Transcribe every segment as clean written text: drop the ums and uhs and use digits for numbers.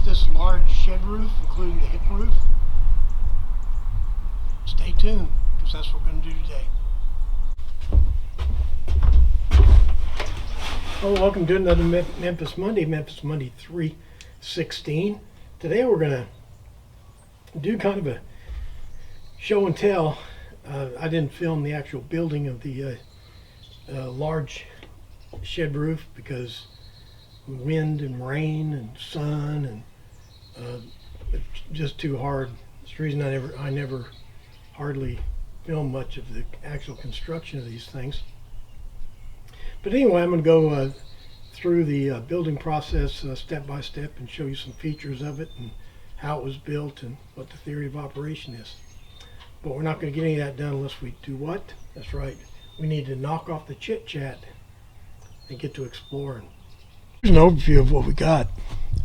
this large shed roof, including the hip roof. Stay tuned, because that's what we're going to do today. Oh, welcome to another Memphis Monday 3/16. Today we're going to do kind of a show and tell. I didn't film the actual building of the large shed roof because wind and rain and sun and it's just too hard. That's the reason I never hardly film much of the actual construction of these things. But anyway, I'm going to go through the building process step by step and show you some features of it and how it was built and what the theory of operation is. But we're not going to get any of that done unless we do what? That's right. We need to knock off the chit chat and get to exploring. Here's an overview of what we got.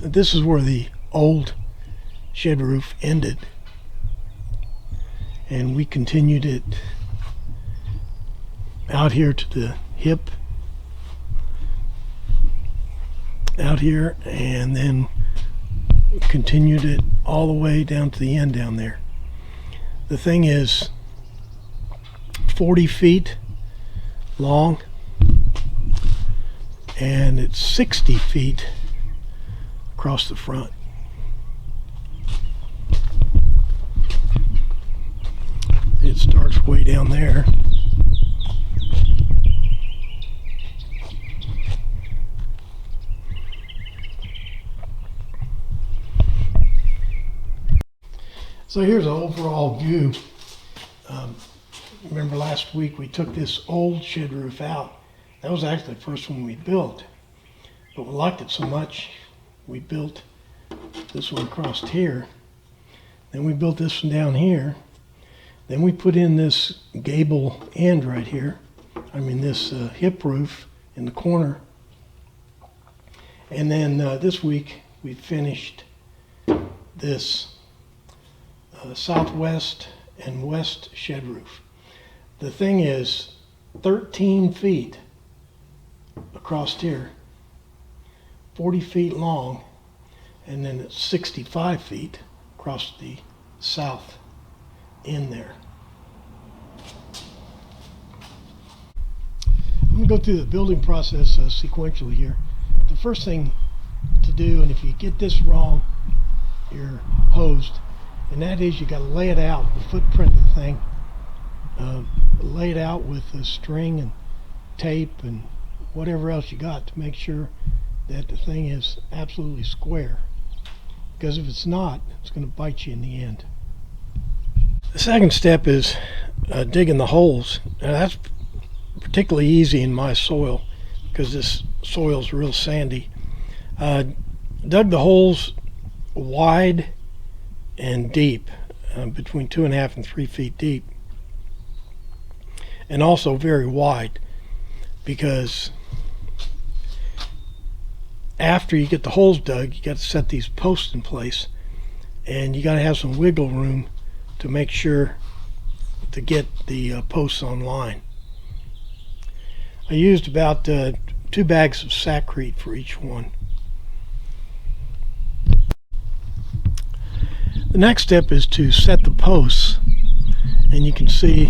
This is where the old shed roof ended, and we continued it out here to the hip, out here, and then continued it all the way down to the end down there. The thing is 40 feet long, and it's 60 feet across the front. It starts way down there. So here's an overall view. Remember last week we took this old shed roof out. That was actually the first one we built, but we liked it so much we built this one across here. Then we built this one down here. Then we put in this gable end right here. This hip roof in the corner. And then this week we finished this southwest and west shed roof. The thing is 13 feet across here, 40 feet long, and then it's 65 feet across the south end there. I'm going to go through the building process sequentially here. The first thing to do, and if you get this wrong, you're hosed, and that is you got to lay it out, the footprint of the thing, lay it out with a string and tape and whatever else you got to make sure that the thing is absolutely square, because if it's not, it's going to bite you in the end. The second step is digging the holes. Now that's particularly easy in my soil because this soil is real sandy. Dug the holes wide and deep, between 2.5 and 3 feet deep, and also very wide, because after you get the holes dug, you got to set these posts in place, and you got to have some wiggle room to make sure to get the posts on line. I used about 2 bags of Sakrete for each one. The next step is to set the posts, and you can see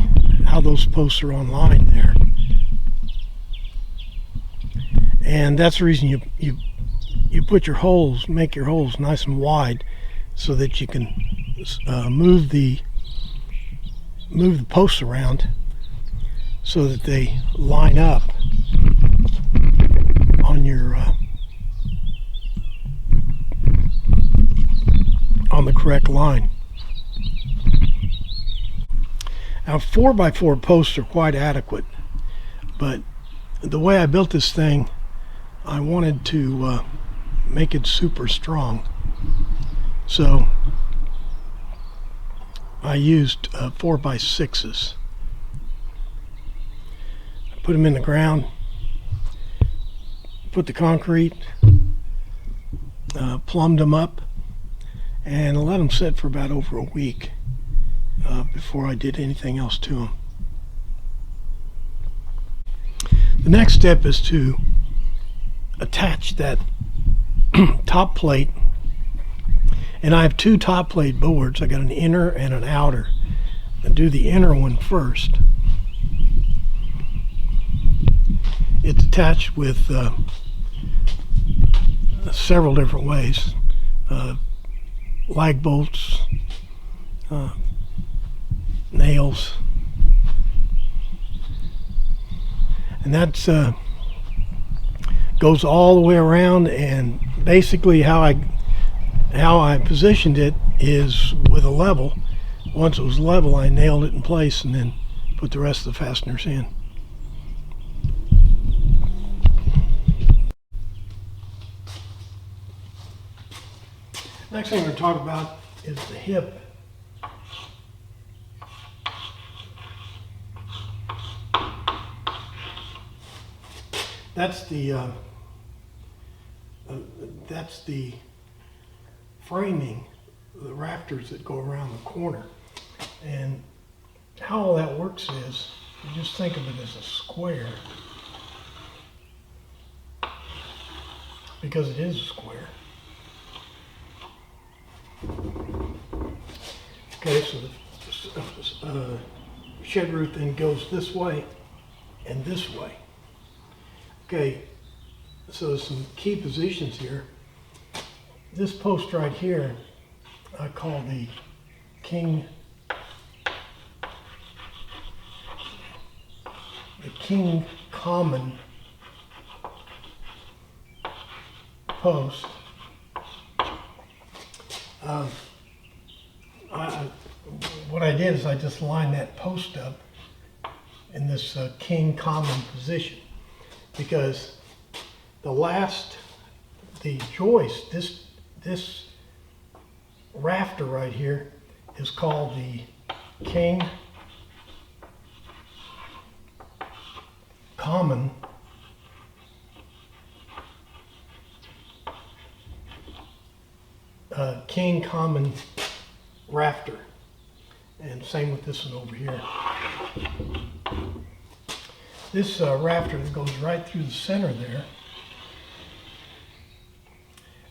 how those posts are on line there. And that's the reason you put your holes, make your holes nice and wide, so that you can move the posts around so that they line up on your on the correct line. Now 4x4 posts are quite adequate, but the way I built this thing, I wanted to make it super strong, so I used 4x6s. I put them in the ground, put the concrete, plumbed them up, and let them sit for about over a week before I did anything else to them. The next step is to attach that top plate And I have two top plate boards. I got an inner and an outer. I'll do the inner one first. It's attached with several different ways. Lag bolts, nails, and that's goes all the way around. And basically how I positioned it is with a level. Once it was level, I nailed it in place and then put the rest of the fasteners in. Next thing we're going to talk about is the hip. That's the framing, the rafters that go around the corner. And how all that works is, you just think of it as a square, because it is a square. Okay, so the shed roof then goes this way and this way. Okay, so there's some key positions here. This post right here, I call the king common post. What I did is I just lined that post up in this king common position, because the joist, this rafter right here is called the king common rafter, and same with this one over here. This rafter that goes right through the center there,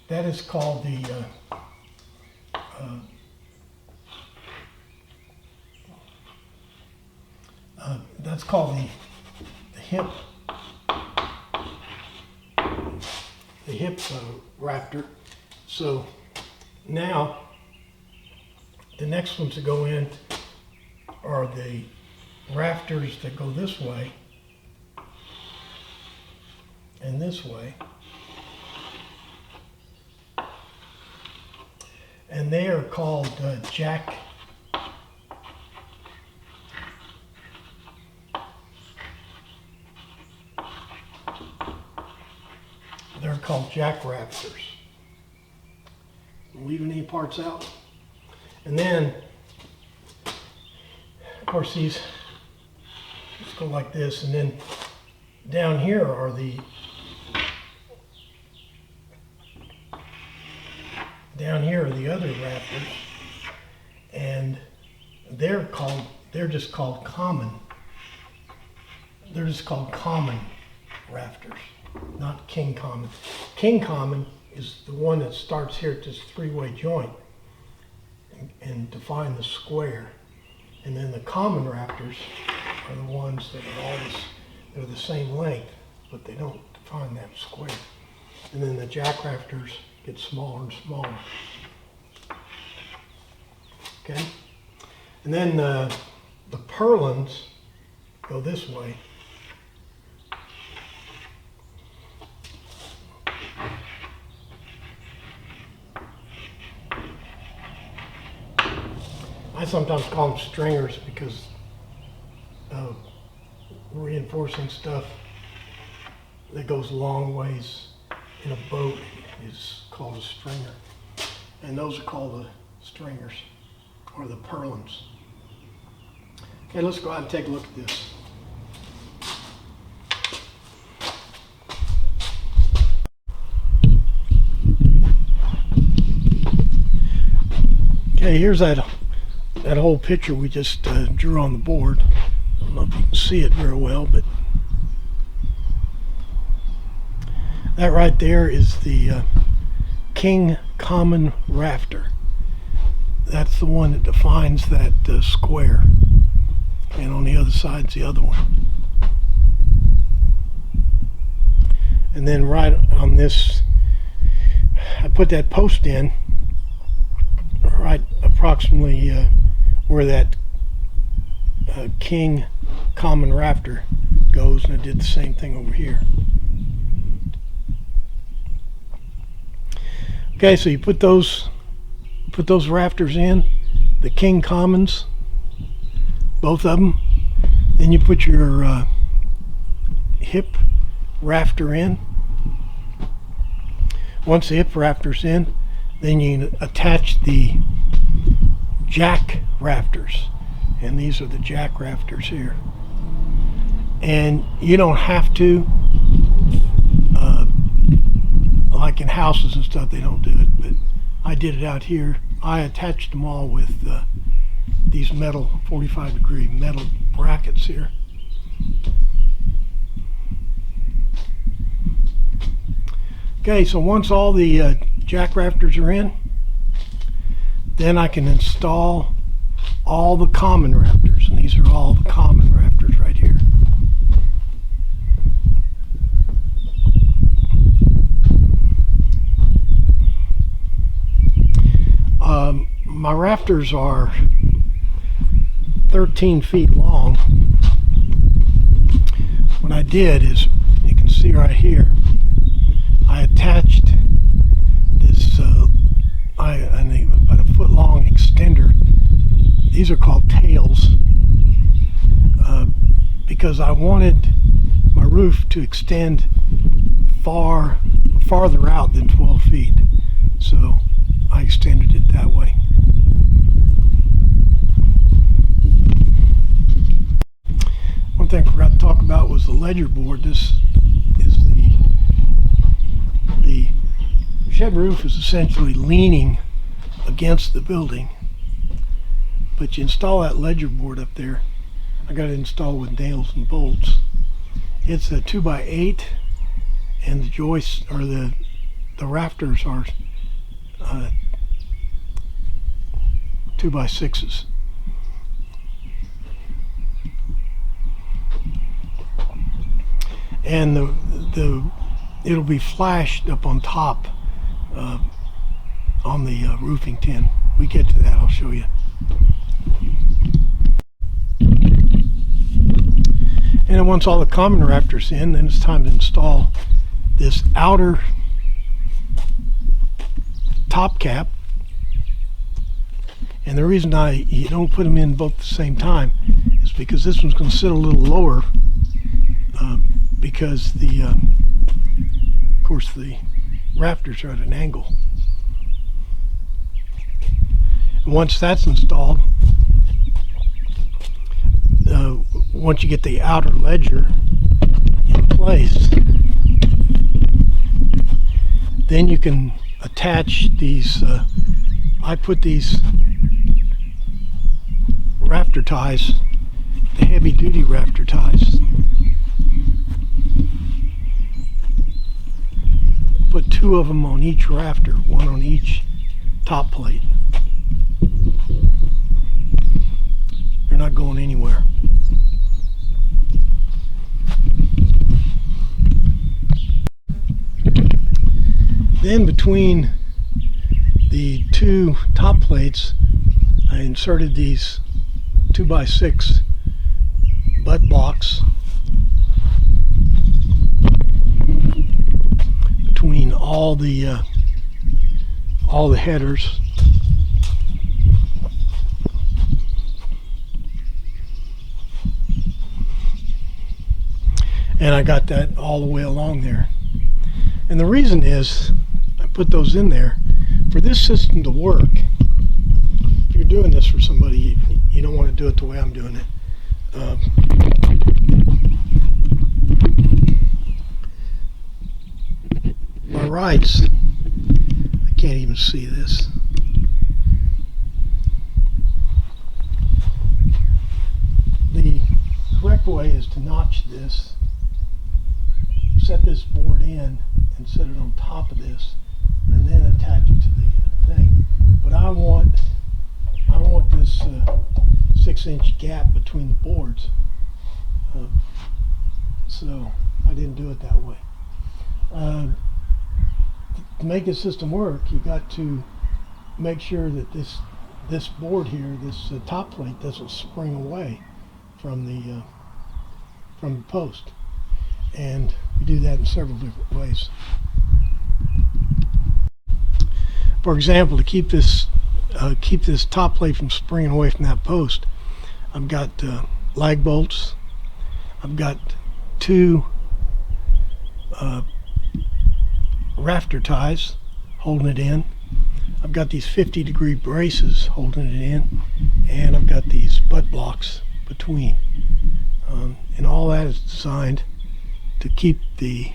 that is called the that's called the hip rafter. So now the next ones to go in are the rafters that go this way and this way, and they are called jack rafters. Leaving any parts out. And then, of course, these just go like this, and then down here are the other rafters, and they're just called common. They're just called common rafters, not king common. King common is the one that starts here at this three-way joint and define the square. And then the common rafters are the ones that are always, they're the same length, but they don't define that square. And then the jack rafters get smaller and smaller. Okay? And then the purlins go this way. I sometimes call them stringers because reinforcing stuff that goes long ways in a boat is called a stringer. And those are called the stringers, or the purlins. Okay, let's go out and take a look at this. Okay, here's that whole picture we just drew on the board. I don't know if you can see it very well, but that right there is the king common rafter. that's the one that defines that square, and on the other side's the other one. And then right on this, I put that post in right approximately where that king common rafter goes, and I did the same thing over here. Okay, so you put those rafters in, the king commons, both of them. Then you put your hip rafter in. Once the hip rafter's in, then you attach the jack rafters, and these are the jack rafters here. And you don't have to, like in houses and stuff, they don't do it, but I did it out here. I attached them all with these metal 45-degree metal brackets here. Okay, so once all the jack rafters are in, then I can install all the common rafters, and these are all the common rafters right here. My rafters are 13 feet long. What I did is, you can see right here, I attached this about a foot long extender. These are called tails, because I wanted my roof to extend farther out than 12 feet. So I extended it that way. One thing I forgot to talk about was the ledger board. This is the shed roof is essentially leaning against the building, but you install that ledger board up there. I got it installed with nails and bolts. It's a 2x8, and the joists or the rafters are 2x6s. And it'll be flashed up on top on the roofing tin. We get to that, I'll show you. And then once all the common rafters in, then it's time to install this outer top cap. And the reason you don't put them in both at the same time is because this one's going to sit a little lower, because of course the rafters are at an angle. And once that's installed, once you get the outer ledger in place, then you can attach these. I put these rafter ties, the heavy duty rafter ties. Put two of them on each rafter, one on each top plate. They're not going anywhere. Then between the two top plates, I inserted these 2x6 butt blocks between all the headers. And I got that all the way along there. And the reason is, I put those in there for this system to work. If you're doing this for somebody, you don't want to do it the way I'm doing it. My rights, I can't even see this. The correct way is to notch this, set this board in and set it on top of this, and then attach it to the thing. But I want 6-inch gap between the boards. So I didn't do it that way. To make the system work, you got to make sure that this board here, this top plate, doesn't spring away from the post, and we do that in several different ways. For example, to keep this top plate from springing away from that post, I've got lag bolts. I've got 2 rafter ties holding it in. I've got these 50-degree braces holding it in, and I've got these butt blocks between. And all that is designed to keep these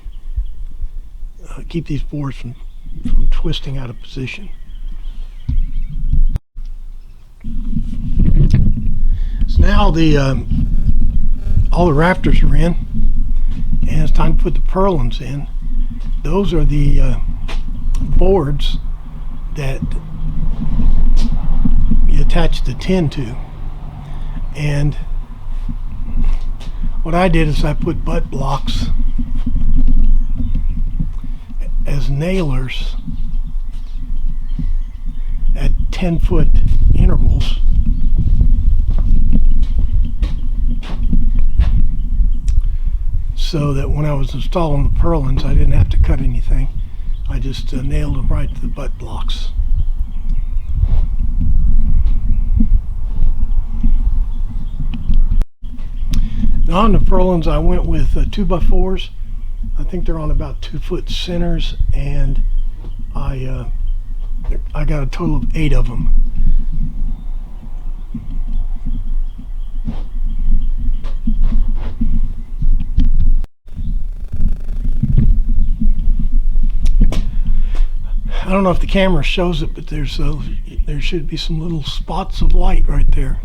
boards from twisting out of position. So now all the rafters are in, and it's time to put the purlins in. Those are the boards that you attach the tin to. And what I did is I put butt blocks as nailers at 10-foot intervals, so that when I was installing the purlins, I didn't have to cut anything. I just nailed them right to the butt blocks. Now on the purlins, I went with 2x4s. I think they're on about 2-foot centers, and I got a total of 8 of them. I don't know if the camera shows it, but there should be some little spots of light right there.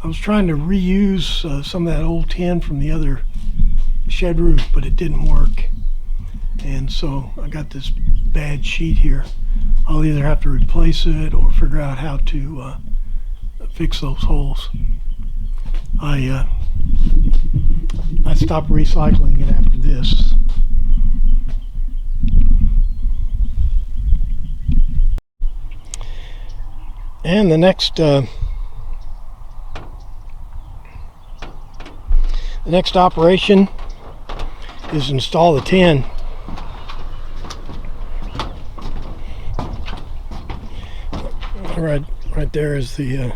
I was trying to reuse some of that old tin from the other shed roof, but it didn't work. And so I got this bad sheet here. I'll either have to replace it or figure out how to fix those holes. I stopped recycling it after this. And the next operation is install the tin. Right there is the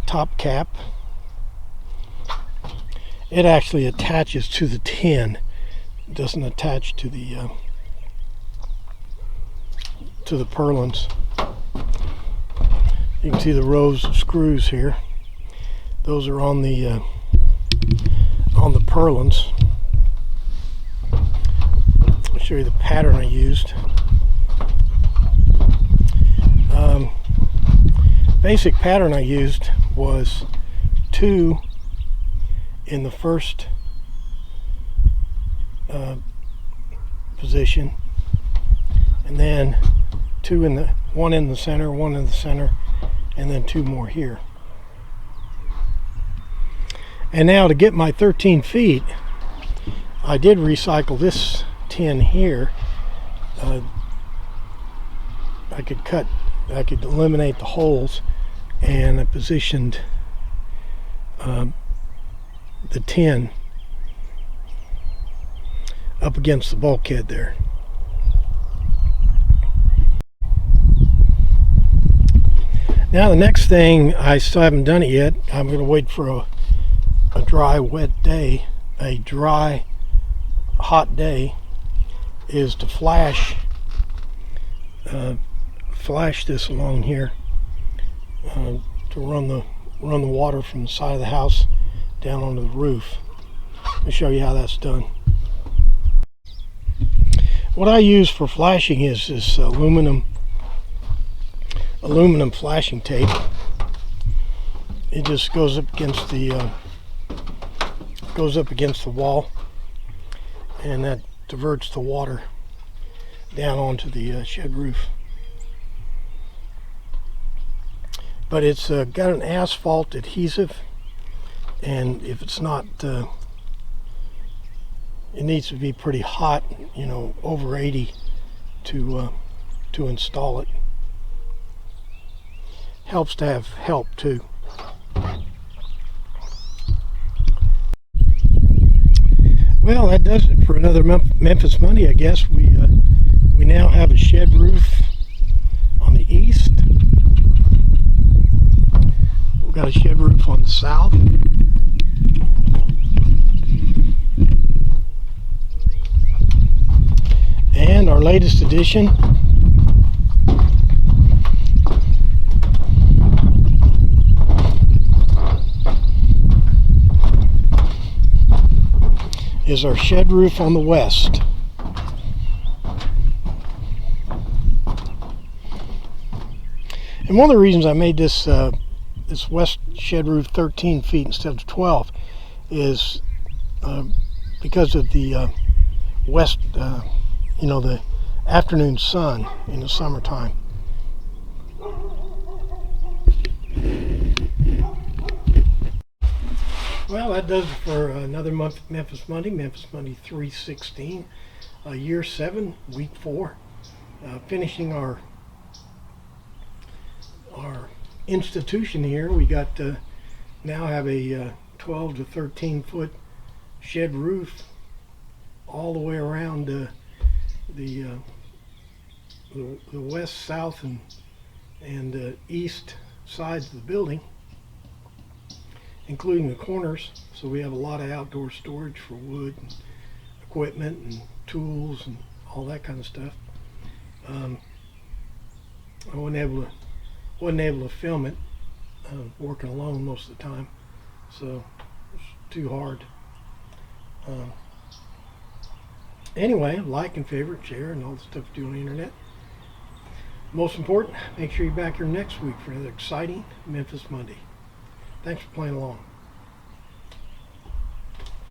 top cap. It actually attaches to the tin. It doesn't attach to the purlins. You can see the rows of screws here. Those are on the purlins. I'll show you the pattern I used. Basic pattern I used was 2 in the first position, and then 1 in the center, 1 in the center, and then 2 more here. And now to get my 13 feet, I did recycle this tin here. I could eliminate the holes, and I positioned the tin up against the bulkhead there. Now the next thing, I still haven't done it yet. I'm going to wait for a dry, wet day. A dry, hot day is to flash this along here to run the water from the side of the house down onto the roof. Let me show you how that's done. What I use for flashing is this aluminum flashing tape. It just goes up against the wall, and that diverts the water down onto the shed roof. but it's got an asphalt adhesive, and if it's not, it needs to be pretty hot, over 80 to install it. Helps to have help too. Well, that does it for another Memphis Monday, I guess. We now have a shed roof on the east. We've got a shed roof on the south. And our latest addition is our shed roof on the west. And one of the reasons I made this this west shed roof 13 feet instead of 12 is because of the west, the afternoon sun in the summertime. Well, that does it for another month Memphis Monday 316, year 7, week 4. Finishing our institution here. We got now have a 12 to 13 foot shed roof all the way around the west, south, and east sides of the building, including the corners. So we have a lot of outdoor storage for wood and equipment and tools and all that kind of stuff. I wasn't able to film it, working alone most of the time, so it's too hard. Anyway, like and favorite, share, and all the stuff you do on the internet. Most important, make sure you're back here next week for another exciting Memphis Monday. Thanks for playing along.